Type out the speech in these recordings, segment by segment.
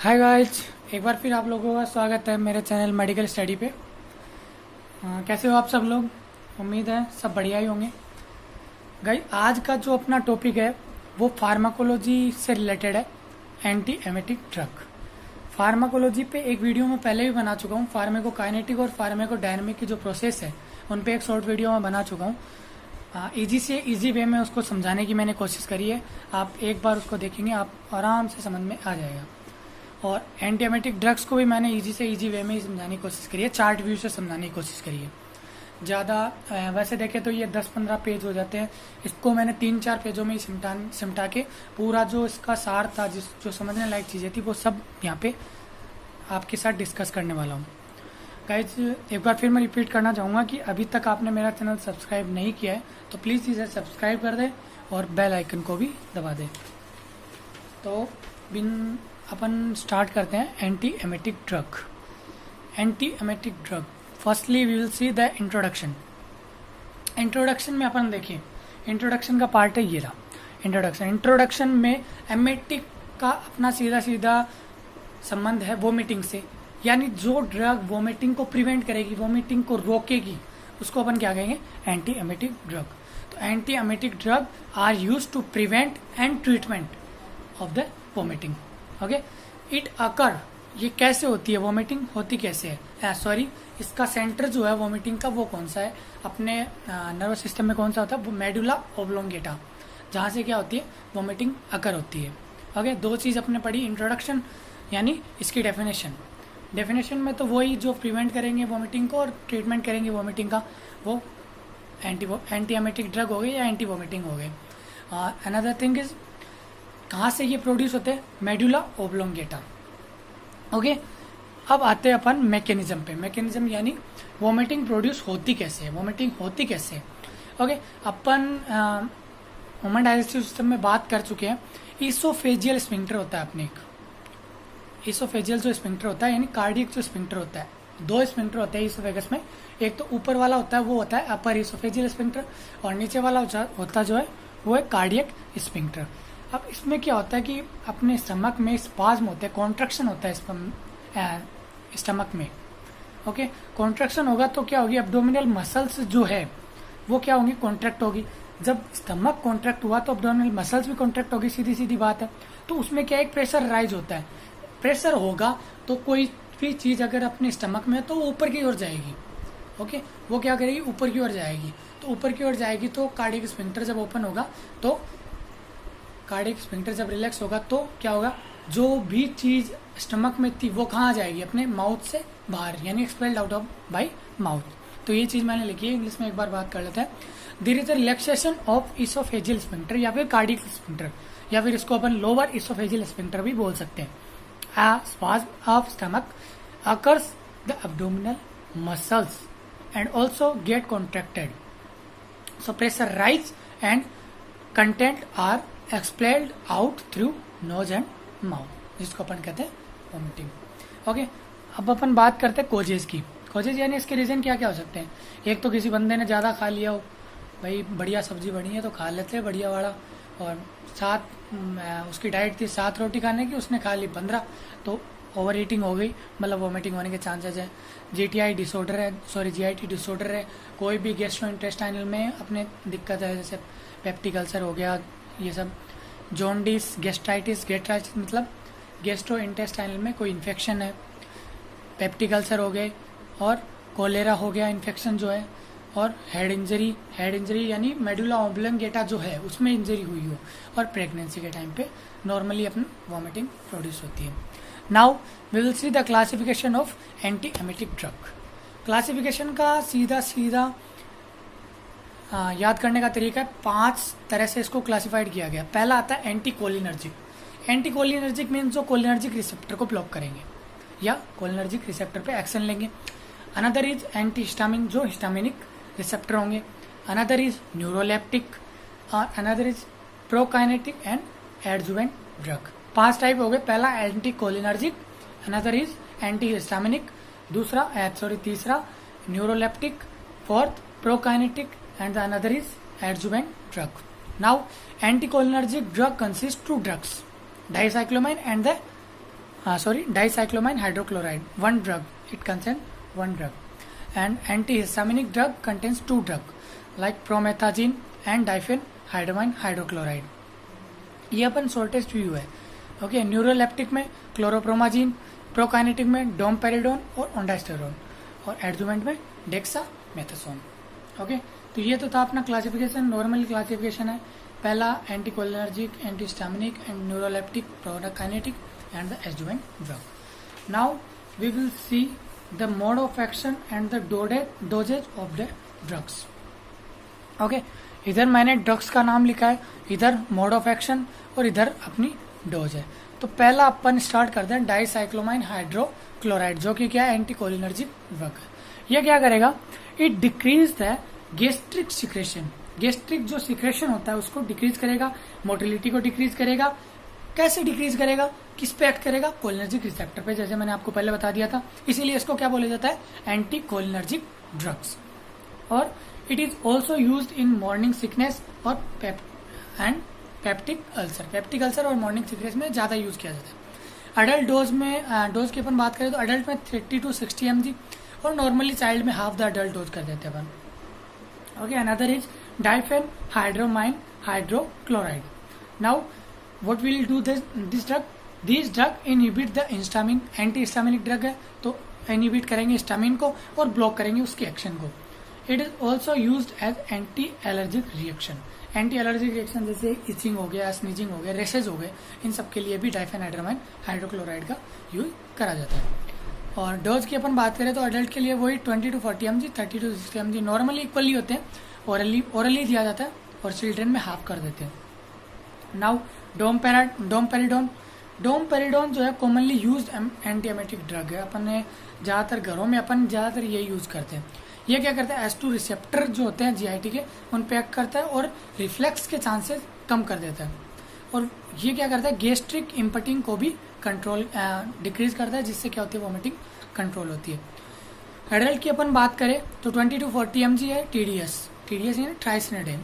Hi guys, एक बार फिर आप लोगों का स्वागत है मेरे चैनल मेडिकल स्टडी पे। कैसे हो आप सब लोग? उम्मीद है सब बढ़िया ही होंगे। गाइस, आज का जो अपना टॉपिक है वो फार्माकोलॉजी से रिलेटेड है, एंटी एमेटिक ड्रग। फार्माकोलॉजी पे एक वीडियो मैं पहले भी बना चुका हूँ। फार्माकोकाइनेटिक और फार्माकोडायनेमिक की जो प्रोसेस है उन पे एक शॉर्ट वीडियो मैं बना चुका हूँ। इजी से इजी वे में उसको समझाने की मैंने कोशिश करी है। आप एक बार उसको देखेंगे आप आराम से समझ में आ जाएगा। और एंटीएमेटिक ड्रग्स को भी मैंने इजी से इजी वे में ही समझाने की कोशिश करी है, चार्ट व्यू से समझाने की कोशिश करी है। ज़्यादा वैसे देखें तो ये 10-15 पेज हो जाते हैं, इसको मैंने 3-4 पेजों में ही सिमटा के पूरा जो इसका सार था, जो समझने लायक चीज़ें थी, वो सब यहाँ पे आपके साथ डिस्कस करने वाला हूँ। गाइज, एक बार फिर मैं रिपीट करना चाहूँगा कि अभी तक आपने मेरा चैनल सब्सक्राइब नहीं किया है तो प्लीज़ इसे सब्सक्राइब कर दें और बेल आइकन को भी दबा दें। तो अपन स्टार्ट करते हैं anti emetic drug. Anti emetic drug, firstly we will see the introduction. Introduction में अपन देखिए, इंट्रोडक्शन का पार्ट है ये रहा इंट्रोडक्शन। इंट्रोडक्शन में एमेटिक का अपना सीधा सीधा संबंध है वोमिटिंग से, यानी जो ड्रग वोमिटिंग को प्रिवेंट करेगी, वोमिटिंग को रोकेगी, उसको अपन क्या कहेंगे? Anti emetic drug. तो anti emetic drug are use to prevent and treatment of the vomiting. Okay, it occur, ये कैसे होती है वोमिटिंग, होती कैसे है? सॉरी, इसका सेंटर जो है वोमिटिंग का वो कौन सा है? अपने नर्वस सिस्टम में कौन सा होता है? वो मेडुला ओब्लोंगेटा, जहाँ से क्या होती है? वोमिटिंग अकर होती है। ओके, दो चीज़ अपने पढ़ी, इंट्रोडक्शन यानी इसकी डेफिनेशन में तो वही जो प्रिवेंट करेंगे वोमिटिंग को और ट्रीटमेंट करेंगे वोमिटिंग का, वो एंटी एमेटिक ड्रग हो गए या एंटी वोमिटिंग हो गए। अनदर थिंग इज, कहाँ से ये प्रोड्यूस होते हैं? Medulla oblongata. ओके, अब आते हैं अपन मैकेनिज्म पे। मैकेनिज्म यानी वोमिटिंग प्रोड्यूस होती कैसे है, वोमिटिंग होती कैसे है। ओके, अपन ह्यूमन डाइजेस्टिव सिस्टम में बात कर चुके हैं। ईसोफेजियल स्फिंक्टर होता है अपने, एक ईसोफेजियल जो स्फिंक्टर होता है यानी कार्डियक जो स्फिंक्टर होता है। दो स्फिंक्टर होते हैं ईसोफेगस में, एक तो ऊपर वाला होता है वो होता है अपर ईसोफेजियल स्फिंक्टर, और नीचे वाला होता जो है वो है कार्डियक स्फिंक्टर। अब इसमें क्या होता है कि अपने स्टमक में स्पाज्म होते हैं, कॉन्ट्रैक्शन होता है स्टमक में। ओके, कॉन्ट्रैक्शन होगा तो क्या होगी? एब्डोमिनल मसल्स जो है वो क्या होंगी? कॉन्ट्रैक्ट होगी। जब स्टमक कॉन्ट्रैक्ट हुआ तो एब्डोमिनल मसल्स भी कॉन्ट्रैक्ट होगी, सीधी सीधी बात है। तो उसमें क्या, एक प्रेशर राइज होता है। प्रेशर होगा तो कोई भी चीज अगर अपने स्टमक में है तो वो ऊपर की ओर जाएगी। ओके, वो क्या करेगी? ऊपर की ओर जाएगी। तो ऊपर की ओर जाएगी तो कार्डियक स्फिंक्टर जब ओपन होगा, तो कार्डियक स्फिंक्टर जब रिलैक्स होगा तो क्या होगा? जो भी चीज स्टमक में थी वो कहाँ जाएगी? अपने माउथ से बाहर, यानी expelled out of bye mouth. तो ये चीज मैंने लिखी है, इंग्लिश में एक बार बात कर लेते हैं। There is a relaxation of oesophageal sphincter या फिर कार्डियक स्फिंक्टर, या फिर इसको अपन लोअर ईसोफेजियल स्फिंक्टर भी बोल सकते हैं। A spasm of stomach occurs the abdominal muscles and also get contracted. So pressure rise and content are expelled out through nose and mouth, जिसको अपन कहते हैं वोमिटिंग। ओके, अब अपन बात करते हैं कोजेज की। कोजेज यानी इसके रीजन क्या क्या हो सकते हैं? एक तो किसी बंदे ने ज़्यादा खा लिया हो, भाई बढ़िया सब्जी बनी है तो खा लेते हैं बढ़िया वाला, और साथ उसकी डाइट थी 7 रोटी खाने की, उसने खा ली 15, तो ओवर ईटिंग हो गई, मतलब वोमिटिंग होने के चांसेस है। जीटीआई डिसऑर्डर है, सॉरी जीआईटी डिसऑर्डर है, कोई भी गैस्ट्रो इंटेस्टाइनल में अपने दिक्कत है, जैसे पेप्टिक अल्सर हो गया, ये सब जॉन्डिस, गैस्ट्राइटिस मतलब गैस्ट्रो इंटेस्टाइनल में कोई इन्फेक्शन है, पेप्टिक अल्सर हो गए, और कोलेरा हो गया इन्फेक्शन जो है, और हेड इंजरी यानी मेडुला ओब्लोंगेटा जो है उसमें इंजरी हुई हो, और प्रेगनेंसी के टाइम पे नॉर्मली अपनी वॉमिटिंग प्रोड्यूस होती है। Now we will see the classification of anti emetic drug. Classification का सीधा याद करने का तरीका है, 5 तरह से इसको क्लासिफाइड किया गया। पहला आता है anti cholinergic. Anti cholinergic mean जो कोलिनर्जिक रिसेप्टर को ब्लॉक करेंगे या कोलिनर्जिक रिसेप्टर पे एक्शन लेंगे। अनदर इज एंटी हिस्टामिन, जो हिस्टामिनिक रिसेप्टर होंगे। अनदर इज न्यूरोलेप्टिक, और another is prokinetic and adjuvant drug. 5 type हो गए। पहला anti cholinergic, another is anti histaminic, तीसरा neuroleptic, fourth prokinetic, and another is adjuvant drug. Now anti cholinergic drug consist 2 drugs, dicyclomine and the dicyclomine hydrochloride, one drug. It contains one drug. And antihistaminic drug contains two drugs like promethazine and diphenhydramine hydrochloride. ये अपन shortest view है. Okay, neuroleptic में क्लोरोप्रोमाजीन, prokinetic में domperidone और ओंडास्टेरोन, और adjuvant में dexamethasone. Okay, तो ये तो था अपना क्लासिफिकेशन. नॉर्मल क्लासिफिकेशन है. पहला anticholinergic, antihistaminic and neuroleptic, prokinetic and the adjuvant drug. Now we will see the mode of action and the dosages of the drugs. Okay, इधर मैंने ड्रग्स का नाम लिखा है, इधर मोड ऑफ एक्शन और इधर अपनी डोज है. तो पहला अपन स्टार्ट करते हैं डाइसाइक्लोमाइन हाइड्रोक्लोराइड, जो कि क्या है, एंटीकोलिनर्जिक ड्रग है. ये क्या करेगा, it decrease the gastric secretion. Gastric जो सिक्रेशन होता है उसको डिक्रीज करेगा, मोटिलिटी को डिक्रीज करेगा. कैसे डिक्रीज करेगा, किस पे एक्ट करेगा, कोलिनर्जिक रिसेप्टर पे, जैसे मैंने आपको पहले बता दिया था. इसीलिए इसको क्या बोला जाता है, एंटीकोलिनर्जिक ड्रग्स. और it is also use in morning sickness और पेप्टिक अल्सर. पेप्टिक अल्सर और मॉर्निंग सिकनेस में ज्यादा यूज किया जाता है. अडल्ट डोज की अपन बात करें तो अडल्ट में 30 to 60 mg और नॉर्मली चाइल्ड में हाफ द अडल्ट डोज कर देते हैं अपन. Okay, another is diphenhydramine hydrochloride. Now what will do this drug, this drug inhibit the histamine. Anti histaminic drug है तो इनहिबिट करेंगे हिस्टामिन को और ब्लॉक करेंगे उसकी एक्शन को. It is also use as anti allergic reaction. Anti allergic reaction जैसे itching हो गया, स्नीजिंग हो गया, रेशेज हो गए, इन सब के लिए भी डाइफेनहाइड्रामाइन हाइड्रोक्लोराइड का यूज करा जाता है. और डोज की अपन बात करें तो अडल्ट के लिए वही 20 to 40 mg, 30 to 60 mg normally equally होते हैं. ओरली दिया जाता है और चिल्ड्रन में हाफ कर देते हैं. Now domperidone. डोमपेरिडोन जो है कॉमनली यूज एंटीएमेटिक ड्रग है. अपन ने ज्यादातर घरों में अपन ज्यादातर ये यूज करते हैं. ये क्या करता है, S2 रिसेप्टर जो होते हैं जीआईटी के, उन पे एक्ट करता है और रिफ्लेक्स के चांसेस कम कर देता है. और ये क्या करता है, गैस्ट्रिक इम्पटिंग को भी कंट्रोल डिक्रीज करता है, जिससे क्या होती है, वोमिटिंग कंट्रोल होती है. एडल्ट की अपन बात करें तो 20 to 40 mg है TDS यानी ट्राइसिनेडेन.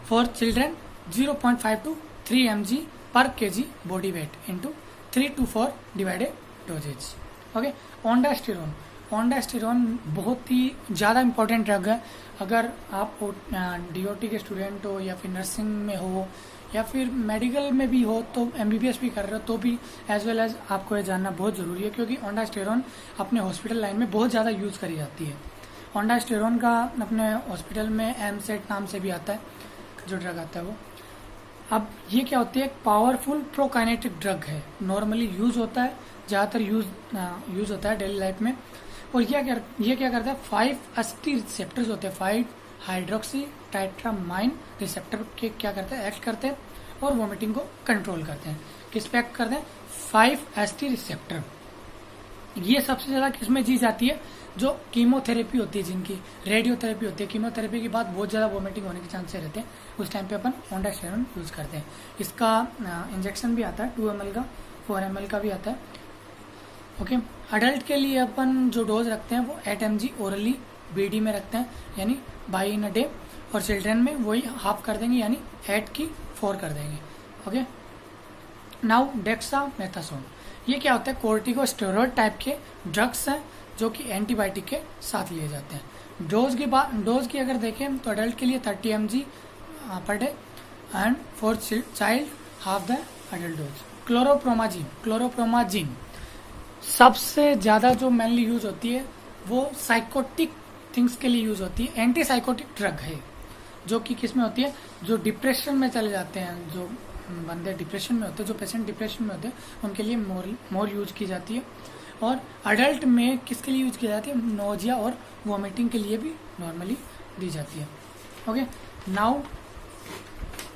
फॉर चिल्ड्रन 0.5 to 3 mg पर kg body weight into 3 to 4 divided doses. Okay, ondansetron बहुत ही ज़्यादा इंपॉर्टेंट ड्रग है. अगर आप DOT के स्टूडेंट हो या फिर नर्सिंग में हो या फिर मेडिकल में भी हो तो MBBS भी कर रहे हो तो भी एज वेल एज आपको ये जानना बहुत ज़रूरी है, क्योंकि ओंडास्टेरोन अपने हॉस्पिटल लाइन में बहुत ज़्यादा यूज़ करी जाती है. ओंडास्टेरोन का अपने हॉस्पिटल में एमसेट नाम से भी आता है जो ड्रग आता है वो. अब ये क्या होती है, पावरफुल प्रोकाइनेटिक ड्रग है. नॉर्मली यूज होता है, ज़्यादातर यूज होता है डेली लाइफ में. और ये क्या करता है, 5 रिसेप्टर्स होते हैं, 5 हाइड्रोक्सी टाइट्रामाइन रिसेप्टर के क्या करते हैं, एक्ट करते हैं और वोमिटिंग को कंट्रोल करते हैं. किस पे एक्ट करते हैं, 5 रिसेप्टर. ये सबसे ज्यादा किसमें दी जाती है, जो कीमोथेरेपी होती है, जिनकी रेडियोथेरेपी होती है. कीमोथेरेपी के बाद बहुत ज्यादा वोमिटिंग होने के चांसेस रहते हैं, उस टाइम पे अपन ओंडास्टेरोन यूज करते हैं. इसका इंजेक्शन भी आता है 2 ml का, 4 ml का भी आता है. ओके, अडल्ट के लिए अपन जो डोज रखते हैं वो 8 mg ओरली BD में रखते हैं, यानी बाई इन अ डे. और चिल्ड्रन में वही हाफ कर देंगे, यानी 8 की 4 कर देंगे. Okay, now dexamethasone. ये क्या होता है, कोर्टिकोस्टेरॉइड टाइप के ड्रग्स हैं जो कि एंटीबायोटिक के साथ लिए जाते हैं. डोज की अगर देखें तो अडल्ट के लिए 30 mg पर day and for child half the adult dose. Chlorpromazine सबसे ज्यादा जो मेनली यूज होती है वो साइकोटिक थिंग्स के लिए यूज होती है. एंटी साइकोटिक ड्रग है जो कि किस में होती है, जो डिप्रेशन में चले जाते हैं, जो बंदे डिप्रेशन में होते हैं, जो पेशेंट डिप्रेशन में होते हैं, उनके लिए मोर यूज की जाती है. और अडल्ट में किसके लिए यूज की जाती है, नोजिया और वॉमिटिंग के लिए भी नॉर्मली दी जाती है. Okay, now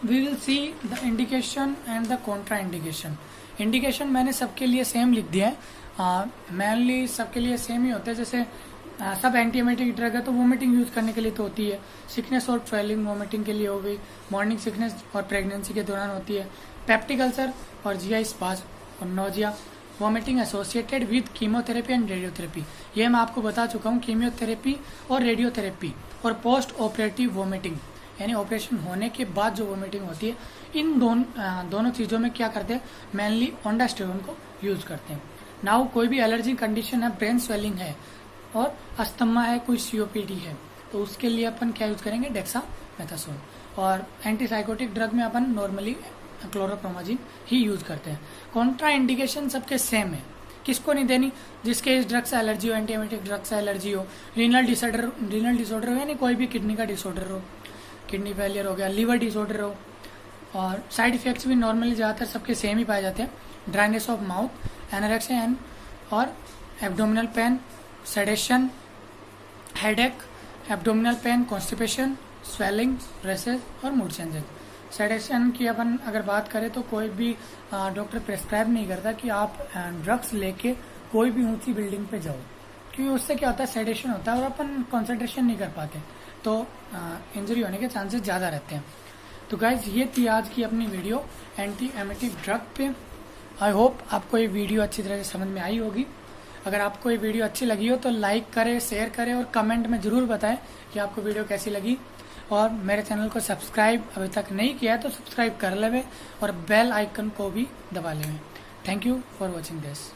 we will see the indication and the contra indication. Indication मैंने सबके लिए सेम लिख दिया है. मेनली सबके लिए सेम ही होता है. जैसे सब एंटीएमेटिक ड्रग है तो वोमिटिंग यूज करने के लिए तो होती है. सिकनेस और स्वेलिंग वोमिटिंग के लिए हो गई. मॉर्निंग सिकनेस और प्रेगनेंसी के दौरान होती है. पेप्टिक अल्सर और GI स्पाज और nausea. Vomiting associated with chemotherapy and radiotherapy. ये मैं आपको बता चुका हूँ. कीमोथेरेपी और रेडियोथेरेपी और पोस्ट ऑपरेटिव वोमिटिंग, यानी ऑपरेशन होने के बाद जो वोमिटिंग होती है, इन दोनों चीज़ों में क्या करते हैं, मेनली ओंडास्टेरोन को यूज करते हैं। नाउ कोई भी एलर्जी कंडीशन है, ब्रेन स्वेलिंग है और अस्थमा है, कोई सीओपीडी है, तो उसके लिए अपन क्या यूज करेंगे, डेक्सामेथासोन। और एंटीसाइकोटिक ड्रग में अपन नॉर्मली क्लोरोप्रोमाजिन ही यूज करते हैं। कॉन्ट्रा इंडिकेशन सबके सेम है, किसको नहीं देनी, जिसके इस ड्रग से एलर्जी हो, एंटीएमेटिक ड्रग से एलर्जी हो, रीनल डिसऑर्डर हो, यानी कोई भी किडनी का डिसऑर्डर हो, किडनी फेलियर हो गया, लीवर डिसऑर्डर हो। और साइड इफेक्ट्स भी नॉर्मली ज़्यादातर सबके सेम ही पाए जाते हैं, dryness of mouth, anorexia and और abdominal pain, sedation, headache, abdominal pain, constipation, swelling, rashes और मूड चेंजेस। सेडेशन की अपन अगर बात करें तो कोई भी डॉक्टर प्रेस्क्राइब नहीं करता कि आप ड्रग्स लेके कोई भी ऊंची बिल्डिंग पे जाओ, क्योंकि उससे क्या होता है, सेडेशन होता है और अपन कंसंट्रेशन नहीं कर पाते, तो इंजरी होने के चांसेस ज़्यादा रहते हैं। तो गाइज ये थी आज की अपनी वीडियो एंटी एमेटिक ड्रग पे। आई होप आपको ये वीडियो अच्छी तरह से समझ में आई होगी। अगर आपको ये वीडियो अच्छी लगी हो तो लाइक करें, शेयर करें और कमेंट में ज़रूर बताएं कि आपको वीडियो कैसी लगी। और मेरे चैनल को सब्सक्राइब अभी तक नहीं किया है तो सब्सक्राइब कर लेवे और बेल आइकन को भी दबा लेवे। Thank you for watching this.